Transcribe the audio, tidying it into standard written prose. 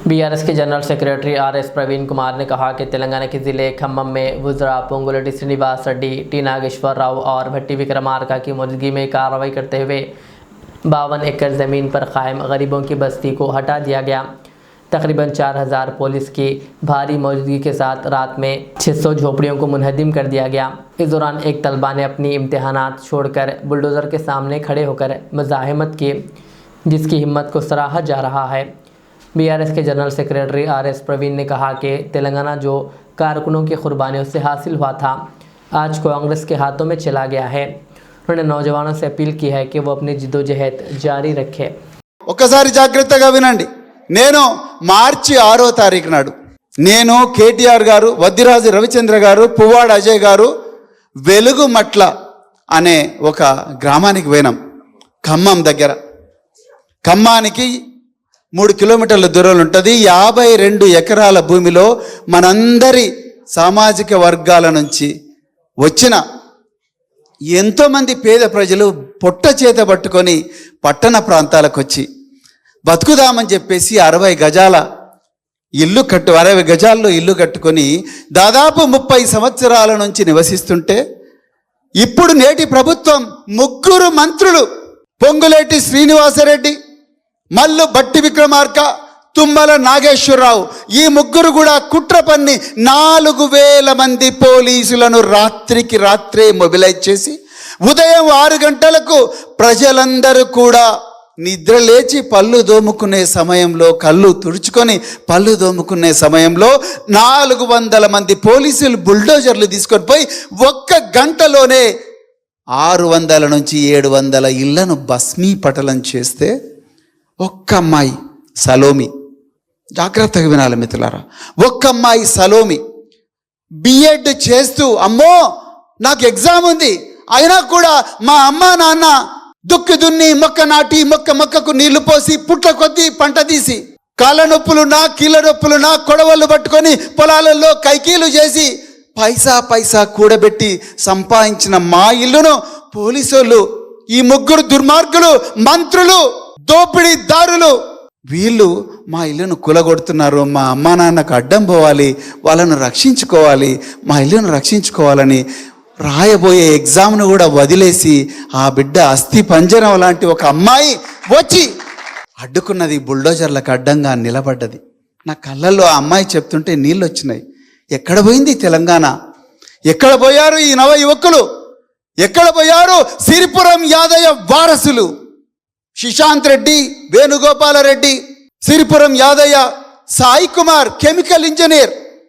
BRS के general secretary RS Praveen Kumar ने कहा कि तेलंगाना के ज़िले खम्मम में वुज़रा पोंगुलेटी श्रीनिवास रेड्डी, टी नागेश्वर राव और भट्टी विक्रमार्का की मौजूदगी में कार्रवाई करते हुए 52 एकड़ ज़मीन पर कायम गरीबों की बस्ती को हटा दिया गया। तकरीबन 4000 पुलिस की भारी मौजूदगी के साथ रात में 600 झोपड़ियों को मुनहदिम कर दिया गया। इस दौरान एक तलबा ने अपनी इम्तहानात छोड़कर बुलडोज़र के सामने खड़े होकर मुज़ाहमत की, जिसकी हिम्मत को सराहा जा रहा है। बीआरएस के जनरल सेक्रेटरी आरएस प्रवीण ने कहा कि तेलंगाना जो कारकुनों की कुर्बानियों से हासिल हुआ था, आज कांग्रेस के हाथों में चला गया है। उन्होंने नौजवानों से अपील की है कि वो अपनी जिद्दोजहद जारी रखें। ఒక్కసారి జాగ్రత్తగా వినండి. నేను మార్చి 6వ తారీఖు నాడు నేను కేటీఆర్ గారు, వద్దిరాజు రవిచంద్ర గారు, పువ్వాడ అజయ్ గారు వెలుగుమట్ల అనే ఒక గ్రామానికి పోయినాం. ఖమ్మం దగ్గర. ఖమ్మానికి 3 కిలోమీటర్ల దూరంలో ఉంటుంది. 52 ఎకరాల భూమిలో మనందరి సామాజిక వర్గాల నుంచి వచ్చిన ఎంతోమంది పేద ప్రజలు పొట్ట చేత పట్టుకొని పట్టణ ప్రాంతాలకు వచ్చి బతుకుదామని చెప్పేసి 60 గజాల్లో ఇల్లు కట్టుకొని దాదాపు 30 సంవత్సరాల నుంచి నివసిస్తుంటే, ఇప్పుడు నేటి ప్రభుత్వం 3 మంత్రులు పొంగులేటి శ్రీనివాసరెడ్డి, మల్లు భట్టి విక్రమార్క, తుమ్మల నాగేశ్వరరావు, ఈ 3 కూడా కుట్ర పన్ని 4000 మంది పోలీసులను రాత్రికి రాత్రే మొబిలైజ్ చేసి ఉదయం 6 గంటలకు ప్రజలందరూ కూడా నిద్ర లేచి పళ్ళు దోముకునే సమయంలో, కళ్ళు తుడుచుకొని పళ్ళు దోముకునే సమయంలో 400 మంది పోలీసులు బుల్డోజర్లు తీసుకొని పోయి 1 గంటలోనే 600 నుంచి 700 ఇళ్లను భస్మీపటలం చేస్తే, ఒక్క అమ్మాయి సలోమి, జాగ్రత్తగా వినాలి మిత్రులారా, ఒక్క అమ్మాయి సలోమి బిఎడ్ చేస్తూ, అమ్మో నాకు ఎగ్జామ్ ఉంది, అయినా కూడా మా అమ్మ నాన్న దుక్కి దున్ని మొక్క నాటి మొక్కకు నీళ్లు పోసి పుట్ల కొద్దీ పంట తీసి కాళ్ళ నొప్పులున్నా కీళ్ళ నొప్పులున్నా కొడవళ్ళు పట్టుకొని పొలాలలో కైకీలు చేసి పైసా కూడబెట్టి సంపాదించిన మా ఇల్లును పోలీసులు, ఈ 3 దుర్మార్గులు, మంత్రులు, దోపిడీదారులు, వీళ్ళు మా ఇల్లును కూలగొడుతున్నారు. మా అమ్మా నాన్నకు అడ్డం పోవాలి, వాళ్ళను రక్షించుకోవాలి, మా ఇల్లును రక్షించుకోవాలని రాయబోయే ఎగ్జామ్ను కూడా వదిలేసి ఆ బిడ్డ అస్థి పంజరం లాంటి ఒక అమ్మాయి వచ్చి అడ్డుకున్నది, బుల్డోజర్లకు అడ్డంగా నిలబడ్డది. నా కళ్ళల్లో ఆ అమ్మాయి చెప్తుంటే నీళ్ళు వచ్చినాయి. ఎక్కడ పోయింది తెలంగాణ? ఎక్కడ పోయారు ఈ నవ యువకులు? ఎక్కడ పోయారు సిరిపురం యాదయ్య వారసులు? శిశాంత్ రెడ్డి, వేణుగోపాల రెడ్డి, సిరిపురం యాదయ్య, సాయి కుమార్ కెమికల్ ఇంజనీర్,